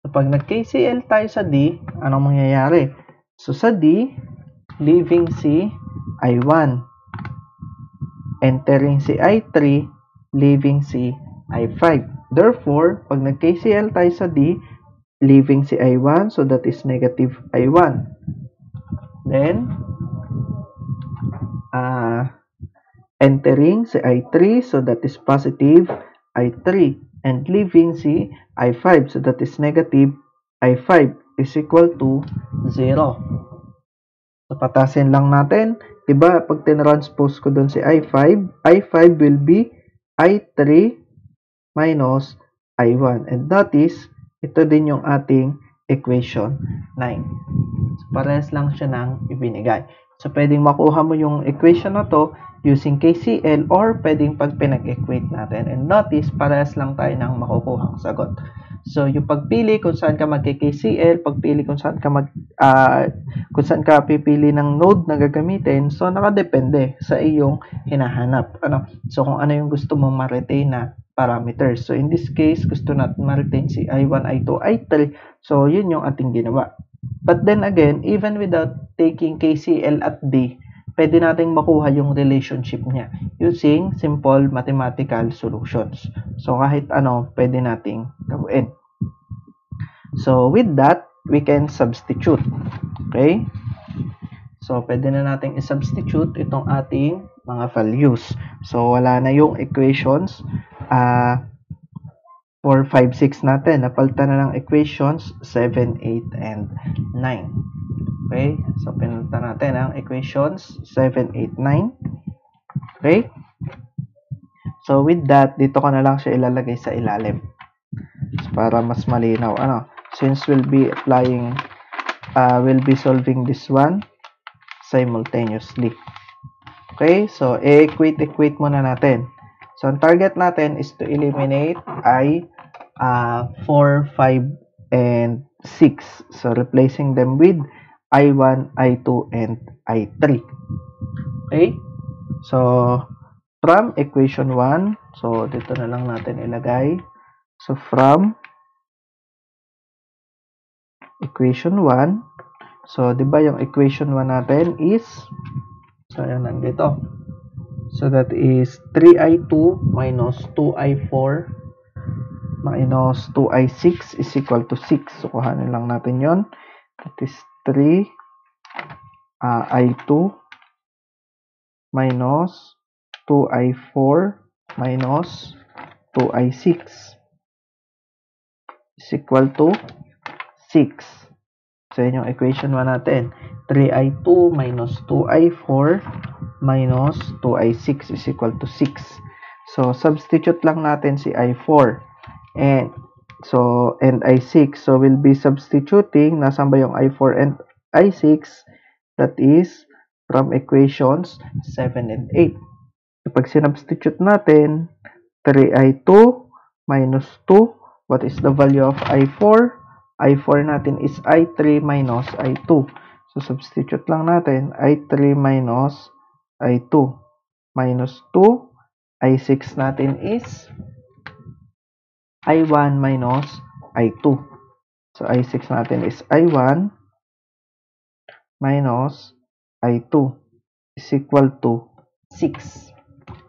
So, pag nag-KCL tayo sa D, anong mangyayari? So, sa D, leaving si I1. Entering si I3, leaving si I5. Therefore, pag nag-KCL tayo sa D, leaving si I1, so that is negative I1. Then, entering si I3, so that is positive I3. And leaving si I5, so that is negative I5 is equal to 0. So, patasin lang natin. Diba, pag tinranspose ko dun si I5, I5 will be I3 minus I1. And notice, ito din yung ating equation 9. So, parehas lang siya ng ibinigay. So, pwedeng makuha mo yung equation na to using KCL or pwedeng pag pinag-equate natin. And notice, parehas lang tayo ng makukuhang sagot. So, yung pagpili kung saan ka mag-KCL, pagpili kung saan ka kung saan ka pipili ng node na gagamitin, so nakadepende sa iyong hinahanap. So, kung ano yung gusto mong ma-retain na parameters. So, in this case, gusto natin ma-retain si I1, I2, I3. So, yun yung ating ginawa. But then again, even without taking KCL at D, pwede nating makuha yung relationship niya using simple mathematical solutions. So, kahit ano, pwede nating gawin. So, with that, we can substitute. Okay? So, pwede na nating i-substitute itong ating mga values. So, wala na yung equations 4, 5, 6 natin. Napalitan na ng equations 7, 8, and 9. Okay? So, pinalitan natin ang equations 7, 8, 9. Okay? So, with that, dito ko na lang siya ilalagay sa ilalim. So, para mas malinaw. Since we'll be solving this one simultaneously. Okay? So, equate muna natin. So, ang target natin is to eliminate I 4, 5, and 6. So, replacing them with I1, I2, and I3. Okay? So, from equation 1, so, dito na lang natin ilagay. So, from equation 1, so, di ba yung equation 1 natin is, so, yan nandito. So, that is 3I2 minus 2I4 minus 2I6 is equal to 6. So, kuhanin lang natin yon. That is 3 I2 minus 2I4 minus 2I6 is equal to 6. So, yun yung equation 1 natin. 3I2 minus 2I4 minus 2I6 is equal to 6. So, substitute lang natin si I4. And I6. So, we'll be substituting. Nasaan ba yung I4 and I6? That is from equations 7 and 8. So, pag sinubstitute natin, 3I2 minus 2. What is the value of I4? I4 natin is I3 minus I2. So, substitute lang natin. I3 minus I2 minus 2. I6 natin is I1 minus I2. So, I6 natin is I1 minus I2 is equal to 6.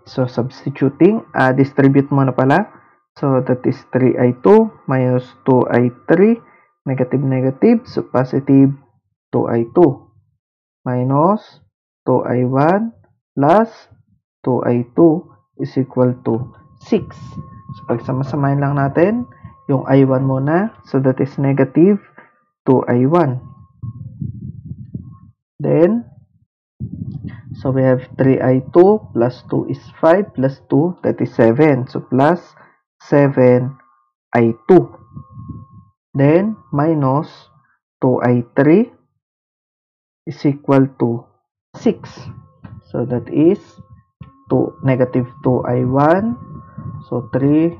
So, substituting, distribute mo na pala. So, that is 3I2 minus 2I3, negative, negative. So, positive 2I2 minus 2I1 plus 2I2 is equal to 6. So, pagsama-samahin lang natin yung I1 muna. So, that is negative 2I1. Then, so we have 3I2 plus 2 is 5 plus 2, that is 7. So, plus 7I2. Then, minus 2I3 is equal to 6. So, that is negative 2I1. So, 3,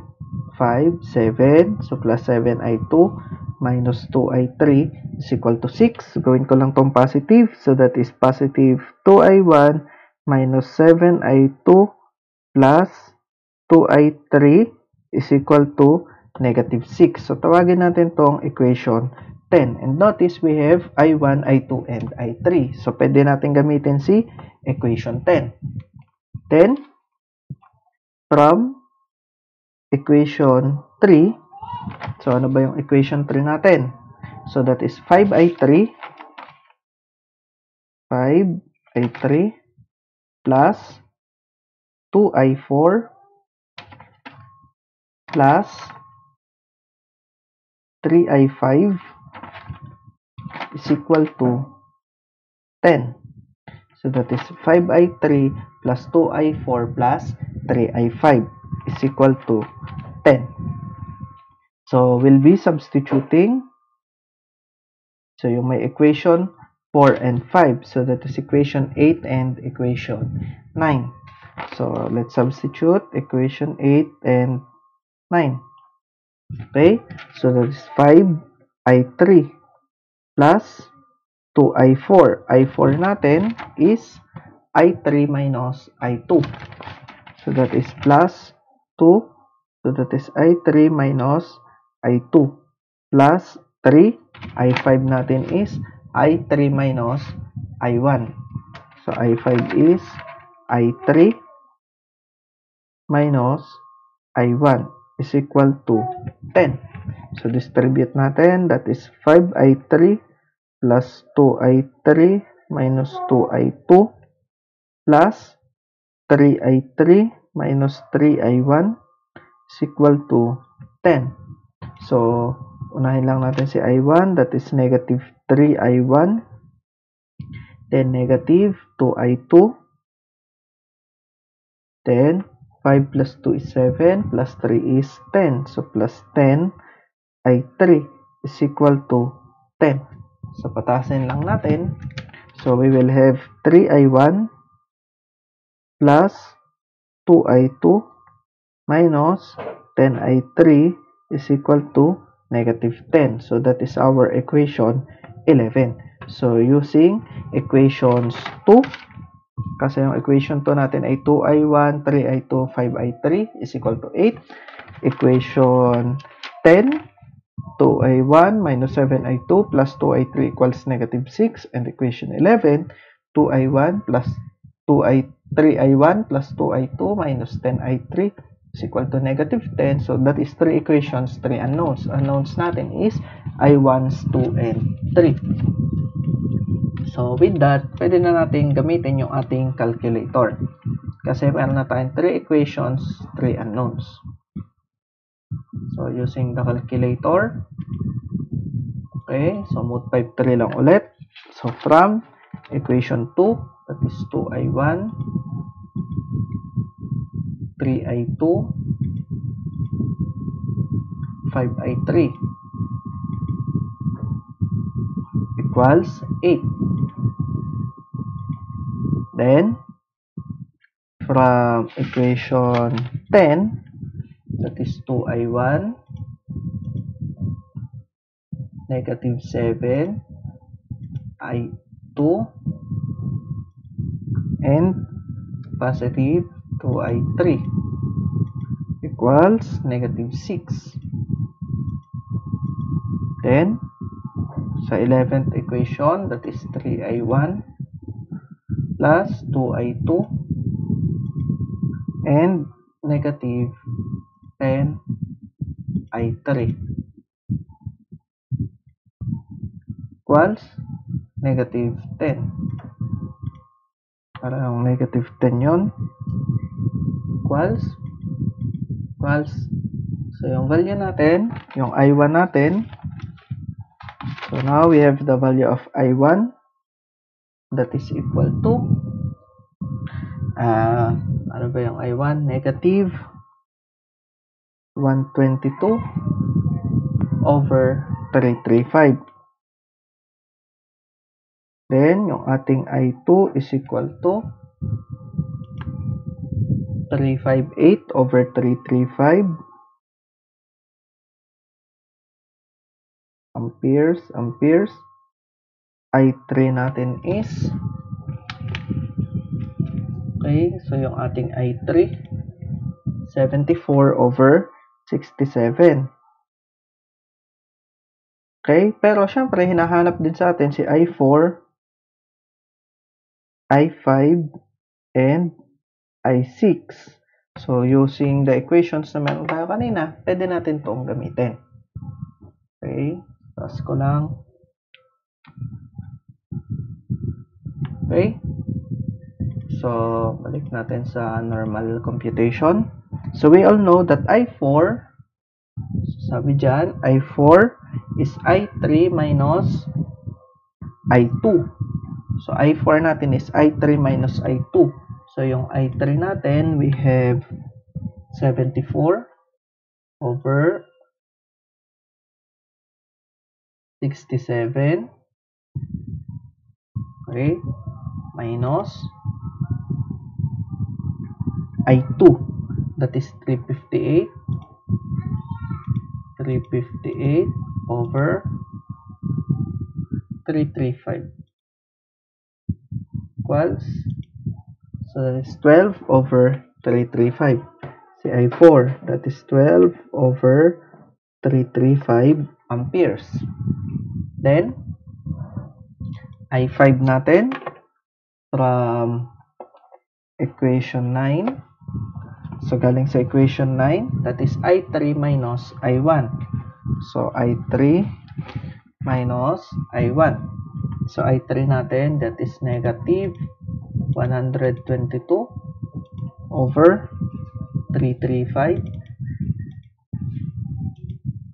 5, 7. So, plus 7I2 minus 2I3 is equal to 6. Gawin ko lang tong positive. So, that is positive 2I1 minus 7I2 plus 2I3 is equal to negative 6. So, tawagin natin tong equation 10. And notice we have I1, I2, and I3. So, pwede natin gamitin si equation 10. Then, from equation 3, so ano ba yung equation 3 natin? So, that is 5I3 plus 2I4 plus 3I5 is equal to 10. So, that is 5I3 plus 2I4 plus 3I5 is equal to 10. So, we'll be substituting. So, yung may equation 4 and 5. So, that is equation 8 and equation 9. So, let's substitute equation 8 and 9. Okay? So that is 5i3 plus 2i4. i4 natin is i3 minus i2. So that is plus 2. So that is i3 minus i2 plus 3. i5 natin is i3 minus i1. So i5 is i3 minus i1 is equal to 10. So distribute natin, that is 5i3 plus 2i3 minus 2i2 plus 3i3 minus 3i1 is equal to 10. So, unahin lang natin si i1, that is negative 3i1, then negative 2i2, then 5 plus 2 is 7, plus 3 is 10. So, plus 10 i3 is equal to 10. So, patasin lang natin. So, we will have 3i1 plus 2i2 minus 10i3 is equal to negative 10. So, that is our equation 11. So, using equations 2, kasi yung equation 2 natin ay 2i1, 3i2, 5i3 is equal to 8. Equation 10, 2i1 minus 7i2 plus 2i3 equals negative 6. And equation 11, 2i1 plus 3i1 plus 2i2 minus 10i3 is equal to negative 10. So, that is 3 equations, 3 unknowns. Unknowns natin is i1s, 2, and 3. So, with that, pwede na natin gamitin yung ating calculator. Kasi meron na tayong 3 equations, 3 unknowns. So, using the calculator, okay, so multiply 3 lang ulit. So, from equation 2, that is 2i1, 3i2, 5i3 equals 8. Then, from equation 10, that is 2i1, negative 7, i2, and positive 2i3 equals negative 6. Then, sa 11th equation, that is 3i1 plus 2i2 and negative 10i3 equals negative 10. Parang negative 10 yun. Equals. So, yung value natin, yung i1 natin, so now we have the value of i1 that is equal to ano ba yung i1? Negative 122 over 335. Then, yung ating i2 is equal to 358 over 335 amperes. i3 natin is, okay, so yung ating i3 74 over 67. Okay, pero syempre hinahanap din sa atin si i4, i5, and i6. So, using the equations na meron tayo kanina, pwede natin itong gamitin. Okay, tapos ko lang. Okay, so balik natin sa normal computation. So, we all know that i4, sabi dyan, i4 is i3 minus i2. So, i4 natin is i3 minus i2. So, yung i3 natin, we have 74 over 67. Okay, minus i2, that is 358 358 over 335 equals, so that is 12 over 335. Si I4, that is 12 over 335 amperes. Then, I5 natin from equation 9. So, galing sa equation 9, that is I3 minus I1. So, I3 minus I1. So, I3 natin, that is negative 122 over 335.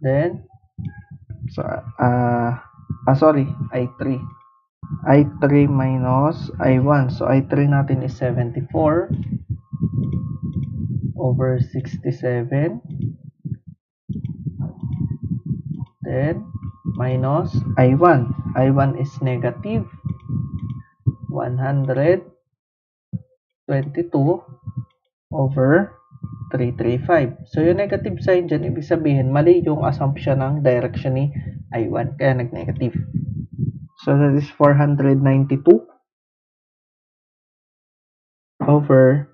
Then, so, sorry, I3. I3 minus I1. So, I3 natin is 74 over 67. Then, minus I1. I1 is negative 122 over 335. So, yung negative sign dyan, ibig sabihin, mali yung assumption ng direction ni I1. Kaya nag-negative. So, that is 492 over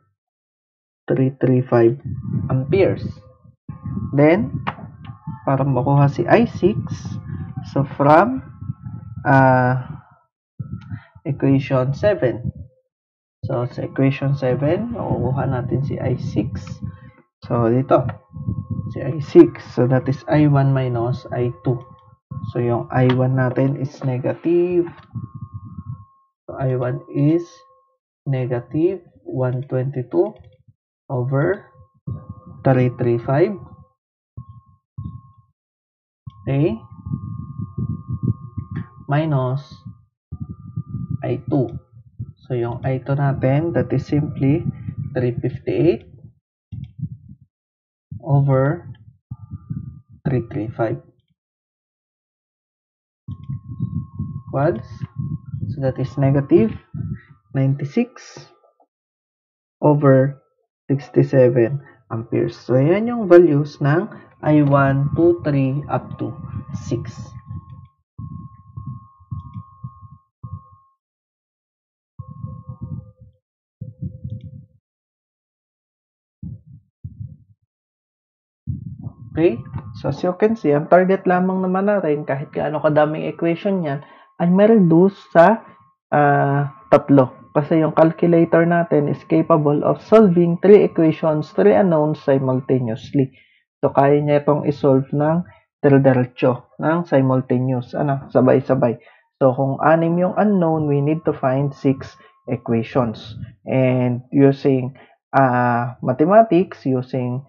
335 amperes. Then, para makuha si I6, so from equation 7. So, sa equation 7, makukuha natin si I6. So, dito, si I6. So, that is I1 minus I2. So, yung I1 natin is negative. So, I1 is negative 122 over 335. Okay? Minus I2. So, yung I2 natin, that is simply 358 over 335. Equals, so that is negative 96 over 67 amperes. So, yan yung values ng I1, 2, 3, up to 6. Okay? So, as you can see, ang target lamang naman natin, kahit gaano kadaming equation yan, ay ma-reduce sa tatlo. Kasi yung calculator natin is capable of solving 3 equations, 3 unknowns simultaneously. So, kaya niya itong isolve ng dire-diretso, ng simultaneous, sabay-sabay. So, kung 6 yung unknown, we need to find 6 equations. And using mathematics, using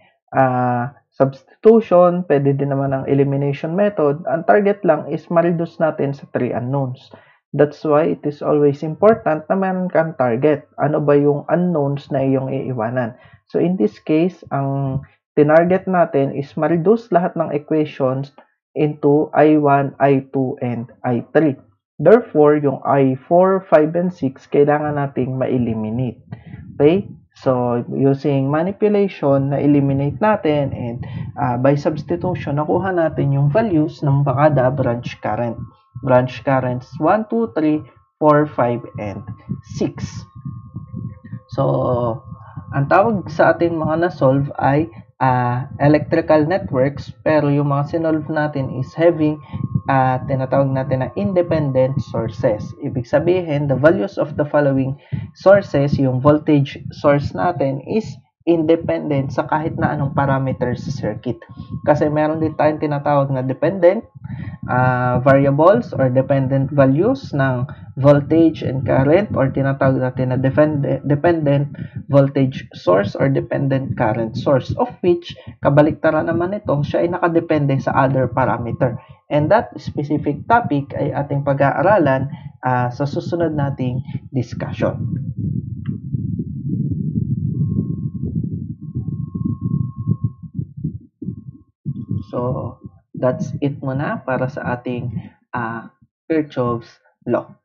substitution, pwede din naman ang elimination method. Ang target lang is ma-reduce natin sa 3 unknowns. That's why it is always important na meron kang target. Ano ba yung unknowns na iyong iiwanan? So, in this case, ang tinarget natin is ma-reduce lahat ng equations into I1, I2, and I3. Therefore, yung I4, 5, and 6, kailangan nating ma-eliminate. Okay? So, using manipulation, na-eliminate natin, and by substitution, nakuha natin yung values ng kada branch current. Branch currents 1, 2, 3, 4, 5, and 6. So, ang tawag sa atin mga na-solve ay electrical networks, pero yung mga sinolve natin is having tinatawag natin na independent sources. Ibig sabihin, the values of the following sources, yung voltage source natin is independent sa kahit na anong parameters sa circuit. Kasi meron din tayong tinatawag na dependent variables or dependent values ng voltage and current, or tinatawag natin na dependent voltage source or dependent current source, of which kabaliktaran naman ito, siya ay nakadepende sa other parameter. And that specific topic ay ating pag-aaralan sa susunod nating discussion. So, that's it muna para sa ating Kirchhoff's law.